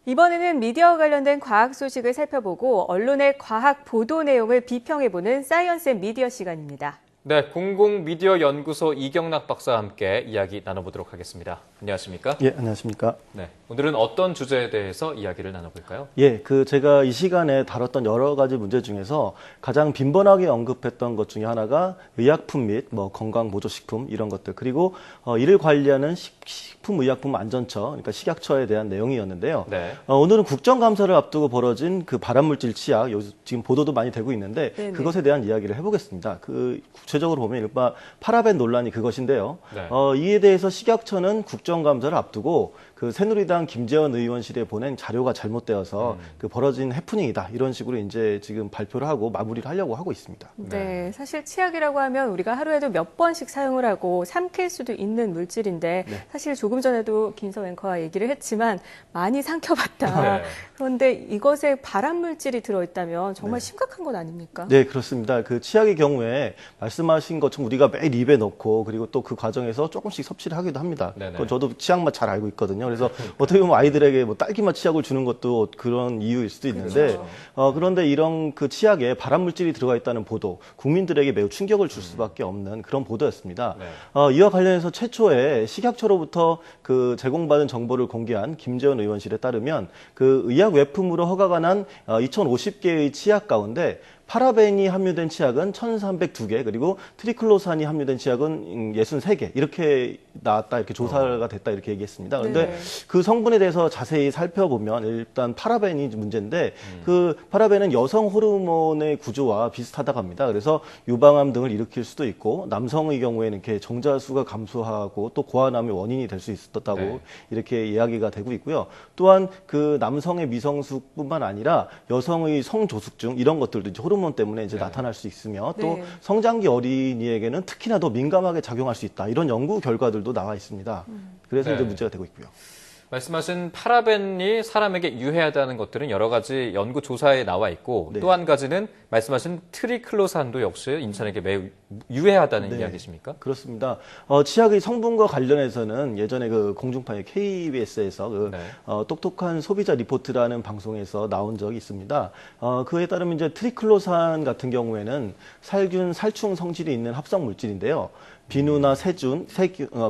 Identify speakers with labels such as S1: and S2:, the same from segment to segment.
S1: 이번에는 미디어와 관련된 과학 소식을 살펴보고 언론의 과학 보도 내용을 비평해보는 사이언스 앤 미디어 시간입니다.
S2: 네, 공공미디어연구소 이경락 박사와 함께 이야기 나눠보도록 하겠습니다. 안녕하십니까?
S3: 예, 안녕하십니까?
S2: 네, 오늘은 어떤 주제에 대해서 이야기를 나눠볼까요?
S3: 예, 제가 이 시간에 다뤘던 여러 가지 문제 중에서 가장 빈번하게 언급했던 것 중에 하나가 의약품 및 건강보조식품 이런 것들, 그리고 이를 관리하는 식품의약품안전처, 그러니까 식약처에 대한 내용이었는데요.
S2: 네.
S3: 오늘은 국정감사를 앞두고 벌어진 그 발암물질 치약, 지금 보도도 많이 되고 있는데
S1: 네네.
S3: 그것에 대한 이야기를 해보겠습니다. 구체적으로 보면 일반 파라벤 논란이 그것인데요.
S2: 네.
S3: 이에 대해서 식약처는 국정감사를 앞두고 그 새누리당 김재원 의원실에 보낸 자료가 잘못되어서 그 벌어진 해프닝이다. 이런 식으로 이제 지금 발표를 하고 마무리를 하려고 하고 있습니다.
S1: 네, 사실 치약이라고 하면 우리가 하루에도 몇 번씩 사용을 하고 삼킬 수도 있는 물질인데
S3: 네.
S1: 사실 조금 전에도 김성 앵커와 얘기를 했지만 많이 삼켜봤다.
S2: 네.
S1: 그런데 이것에 발암물질이 들어있다면 정말
S3: 네.
S1: 심각한 건 아닙니까?
S3: 네, 그렇습니다. 그 치약의 경우에 말씀하신 것처럼 우리가 매일 입에 넣고 그리고 또 그 과정에서 조금씩 섭취를 하기도 합니다.
S2: 네네.
S3: 그건 저도 치약 맛 잘 알고 있거든요. 그래서 어떻게 보면 아이들에게 딸기 맛 치약을 주는 것도 그런 이유일 수도 있는데
S1: 그렇죠.
S3: 그런데 이런 그 치약에 발암물질이 들어가 있다는 보도, 국민들에게 매우 충격을 줄 수밖에 없는 그런 보도였습니다.
S2: 네.
S3: 이와 관련해서 최초에 식약처로부터 그 제공받은 정보를 공개한 김재원 의원실에 따르면 그 의약 외품으로 허가가 난 2050개의 치약 가운데 파라벤이 함유된 치약은 1,302개, 그리고 트리클로산이 함유된 치약은 63개, 이렇게 나왔다, 이렇게 조사가 됐다, 이렇게 얘기했습니다. 그런데
S1: 네.
S3: 그 성분에 대해서 자세히 살펴보면 일단 파라벤이 문제인데 그 파라벤은 여성 호르몬의 구조와 비슷하다고 합니다. 그래서 유방암 등을 일으킬 수도 있고 남성의 경우에는 이렇게 정자수가 감소하고 또 고환암의 원인이 될 수 있었다고
S2: 네.
S3: 이렇게 이야기가 되고 있고요. 또한 그 남성의 미성숙뿐만 아니라 여성의 성조숙증 이런 것들도 이제 호르몬 때문에 이제
S2: 네.
S3: 나타날 수 있으며 또
S1: 네.
S3: 성장기 어린이에게는 특히나 더 민감하게 작용할 수 있다. 이런 연구 결과들도 나와 있습니다. 그래서
S2: 네.
S3: 이제 문제가 되고 있고요.
S2: 말씀하신 파라벤이 사람에게 유해하다는 것들은 여러 가지 연구 조사에 나와 있고
S3: 네.
S2: 또 한 가지는 말씀하신 트리클로산도 역시 인간에게 매우 유해하다는
S3: 네.
S2: 이야기십니까?
S3: 그렇습니다. 치약의 성분과 관련해서는 예전에 그 공중파의 KBS에서
S2: 네.
S3: 똑똑한 소비자 리포트라는 방송에서 나온 적이 있습니다. 그에 따르면 이제 트리클로산 같은 경우에는 살균, 살충 성질이 있는 합성 물질인데요. 비누나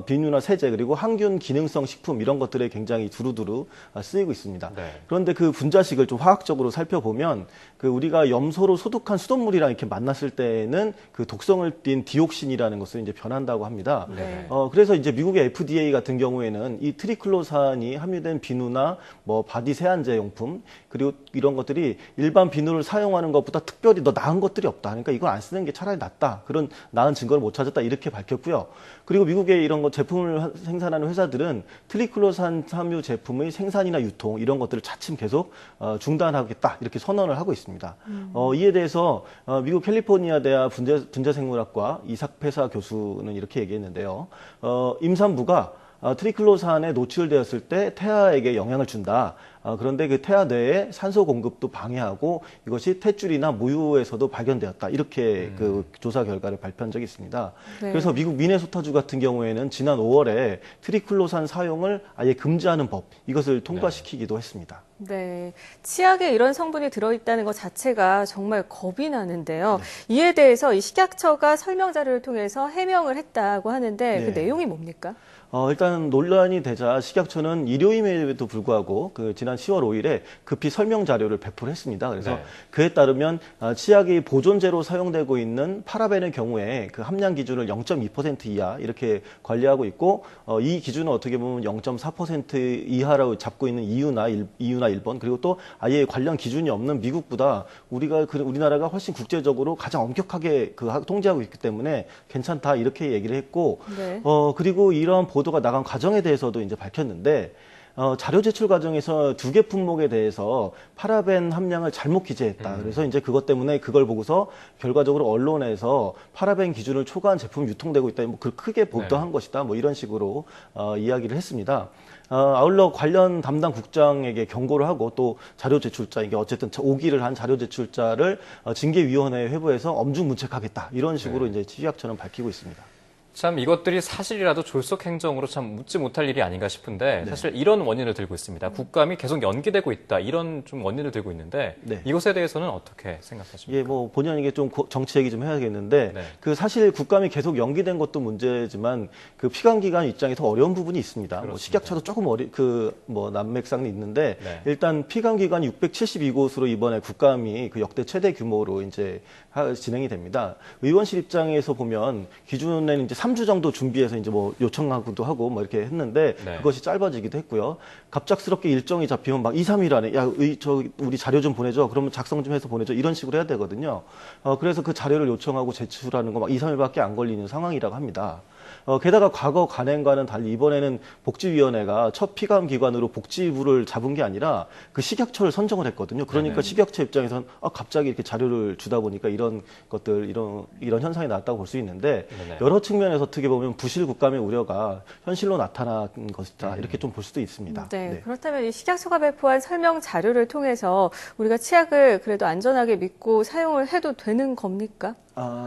S3: 비누나 세제 그리고 항균 기능성 식품 이런 것들에 굉장히 두루두루 쓰이고 있습니다.
S2: 네.
S3: 그런데 그 분자식을 좀 화학적으로 살펴보면 그 우리가 염소로 소독한 수돗물이랑 이렇게 만났을 때에는 그 독성을 띤 디옥신이라는 것을 이제 변한다고 합니다.
S2: 네.
S3: 그래서 이제 미국의 FDA 같은 경우에는 이 트리클로산이 함유된 비누나 바디 세안제 용품 그리고 이런 것들이 일반 비누를 사용하는 것보다 특별히 더 나은 것들이 없다. 그러니까 이걸 안 쓰는 게 차라리 낫다. 그런 나은 증거를 못 찾았다. 이렇게 밝혔고요. 그리고 미국의 이런 제품을 생산하는 회사들은 트리클로산 함유 제품의 생산이나 유통 이런 것들을 차츰 계속 중단하겠다. 이렇게 선언을 하고 있습니다. 이에 대해서 미국 캘리포니아 대학 분자생물학과 이삭 페사 교수는 이렇게 얘기했는데요. 임산부가 트리클로산에 노출되었을 때 태아에게 영향을 준다. 그런데 그 태아 뇌에 산소 공급도 방해하고 이것이 탯줄이나 무유에서도 발견되었다. 이렇게 그 조사 결과를 발표한 적이 있습니다.
S1: 네.
S3: 그래서 미국 미네소타주 같은 경우에는 지난 5월에 트리클로산 사용을 아예 금지하는 법 이것을 통과시키기도 했습니다.
S1: 네, 치약에 이런 성분이 들어있다는 것 자체가 정말 겁이 나는데요. 이에 대해서 이 식약처가 설명 자료를 통해서 해명을 했다고 하는데 그
S3: 네.
S1: 내용이 뭡니까?
S3: 일단 논란이 되자 식약처는 일요일에도 불구하고 그 지난 10월 5일에 급히 설명 자료를 배포를 했습니다. 그래서
S2: 네.
S3: 그에 따르면 치약이 보존제로 사용되고 있는 파라벤의 경우에 그 함량 기준을 0.2% 이하 이렇게 관리하고 있고 이 기준은 어떻게 보면 0.4% 이하라고 잡고 있는 EU나 일본 그리고 또 아예 관련 기준이 없는 미국보다 우리나라가 훨씬 국제적으로 가장 엄격하게 통제하고 있기 때문에 괜찮다 이렇게 얘기를 했고
S1: 네.
S3: 그리고 이러한 보도가 나간 과정에 대해서도 이제 밝혔는데 자료 제출 과정에서 2개 품목에 대해서 파라벤 함량을 잘못 기재했다. 그래서 이제 그것 때문에 그걸 보고서 결과적으로 언론에서 파라벤 기준을 초과한 제품이 유통되고 있다. 크게 보도한 것이다. 이런 식으로 이야기를 했습니다. 아울러 관련 담당 국장에게 경고를 하고 또 자료 제출자, 이게 어쨌든 오기를 한 자료 제출자를 징계위원회에 회부해서 엄중문책하겠다. 이런 식으로 이제 식약처는 밝히고 있습니다.
S2: 참 이것들이 사실이라도 졸속 행정으로 참 묻지 못할 일이 아닌가 싶은데
S3: 네.
S2: 사실 이런 원인을 들고 있습니다. 국감이 계속 연기되고 있다. 이런 좀 원인을 들고 있는데
S3: 네.
S2: 이것에 대해서는 어떻게 생각하십니까?
S3: 예, 뭐 본의 아니게 좀 정치 얘기 좀 해야겠는데
S2: 네.
S3: 그 사실 국감이 계속 연기된 것도 문제지만 그 피감기관 입장에서 어려운 부분이 있습니다. 뭐
S2: 그렇습니다.
S3: 식약처도 조금 뭐 난맥상이 있는데
S2: 네.
S3: 일단 피감기관이 672곳으로 이번에 국감이 그 역대 최대 규모로 이제 진행이 됩니다. 의원실 입장에서 보면 기준에는 이제 3주 정도 준비해서 이제 뭐 요청하기도 하고 뭐 이렇게 했는데
S2: 네.
S3: 그것이 짧아지기도 했고요. 갑작스럽게 일정이 잡히면 막 2, 3일 안에 우리 자료 좀 보내줘. 그러면 작성 좀 해서 보내줘. 이런 식으로 해야 되거든요. 그래서 그 자료를 요청하고 제출하는 거 막 2, 3일밖에 안 걸리는 상황이라고 합니다. 게다가 과거 관행과는 달리 이번에는 복지위원회가 첫 피감 기관으로 복지부를 잡은 게 아니라 그 식약처를 선정을 했거든요. 그러니까
S2: 네네.
S3: 식약처 입장에서는 갑자기 이렇게 자료를 주다 보니까 이런 것들, 이런 현상이 나왔다고 볼 수 있는데
S2: 네네.
S3: 여러 측면에서 어떻게 보면 부실 국감의 우려가 현실로 나타난 것이다. 이렇게 좀 볼 수도 있습니다.
S1: 네,
S3: 네.
S1: 그렇다면 이 식약처가 배포한 설명 자료를 통해서 우리가 치약을 그래도 안전하게 믿고 사용을 해도 되는 겁니까?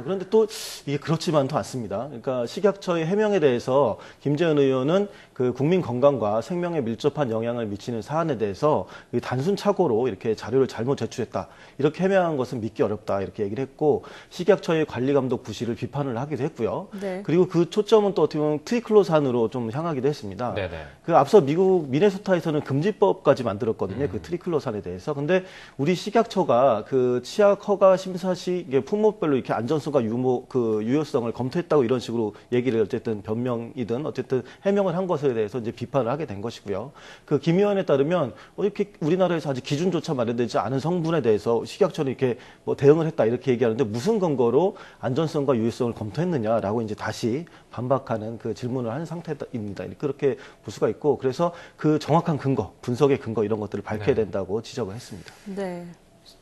S3: 그런데 또 이게 그렇지만도 않습니다. 그러니까 식약처의 해명에 대해서 김재현 의원은 그 국민 건강과 생명에 밀접한 영향을 미치는 사안에 대해서 단순 착오로 이렇게 자료를 잘못 제출했다. 이렇게 해명한 것은 믿기 어렵다. 이렇게 얘기를 했고 식약처의 관리 감독 부실을 비판을 하기도 했고요.
S1: 네.
S3: 그리고 그 초점은 또 어떻게 보면 트리클로산으로 좀 향하기도 했습니다.
S2: 네네.
S3: 그 앞서 미국 미네소타에서는 금지법까지 만들었거든요. 그 트리클로산에 대해서. 근데 우리 식약처가 그 치약 허가 심사 시 이게 품목별로 이렇게 안전성과 유효성을 검토했다고 이런 식으로 얘기를 어쨌든 변명이든 어쨌든 해명을 한 것에 대해서 이제 비판을 하게 된 것이고요. 그 김 의원에 따르면 이렇게 우리나라에서 아직 기준조차 마련되지 않은 성분에 대해서 식약처는 이렇게 뭐 대응을 했다 이렇게 얘기하는데 무슨 근거로 안전성과 유효성을 검토했느냐라고 이제 다시 반박하는 그 질문을 한 상태입니다. 그렇게 볼 수가 있고 그래서 그 정확한 근거, 분석의 근거 이런 것들을 밝혀야 된다고 지적을 했습니다.
S1: 네.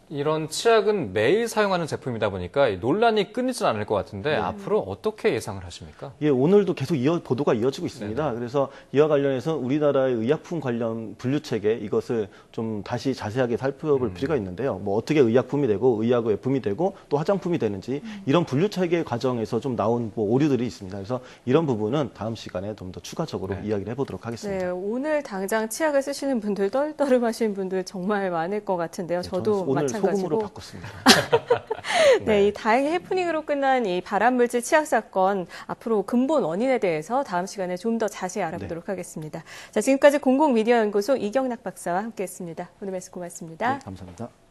S2: 이런 치약은 매일 사용하는 제품이다 보니까 논란이 끊이진 않을 것 같은데 앞으로 어떻게 예상을 하십니까?
S3: 예, 오늘도 계속 보도가 이어지고 있습니다. 그래서 이와 관련해서 우리나라의 의약품 관련 분류 체계 이것을 좀 다시 자세하게 살펴볼 필요가 있는데요. 뭐 어떻게 의약품이 되고 의약외품이 되고 또 화장품이 되는지 이런 분류 체계 과정에서 좀 나온 뭐 오류들이 있습니다. 그래서 이런 부분은 다음 시간에 좀 더 추가적으로 이야기를 해보도록 하겠습니다.
S1: 네, 오늘 당장 치약을 쓰시는 분들, 떨떠름하시는 분들 정말 많을 것 같은데요. 저도
S3: 오늘
S1: 마찬가지고.
S3: 소금으로 바꿨습니다.
S1: 네, 이 다행히 해프닝으로 끝난 이 발암물질 치약 사건 앞으로 근본 원인에 대해서 다음 시간에 좀 더 자세히 알아보도록 하겠습니다. 자, 지금까지 공공미디어연구소 이경락 박사와 함께했습니다. 오늘 말씀 고맙습니다.
S3: 네, 감사합니다.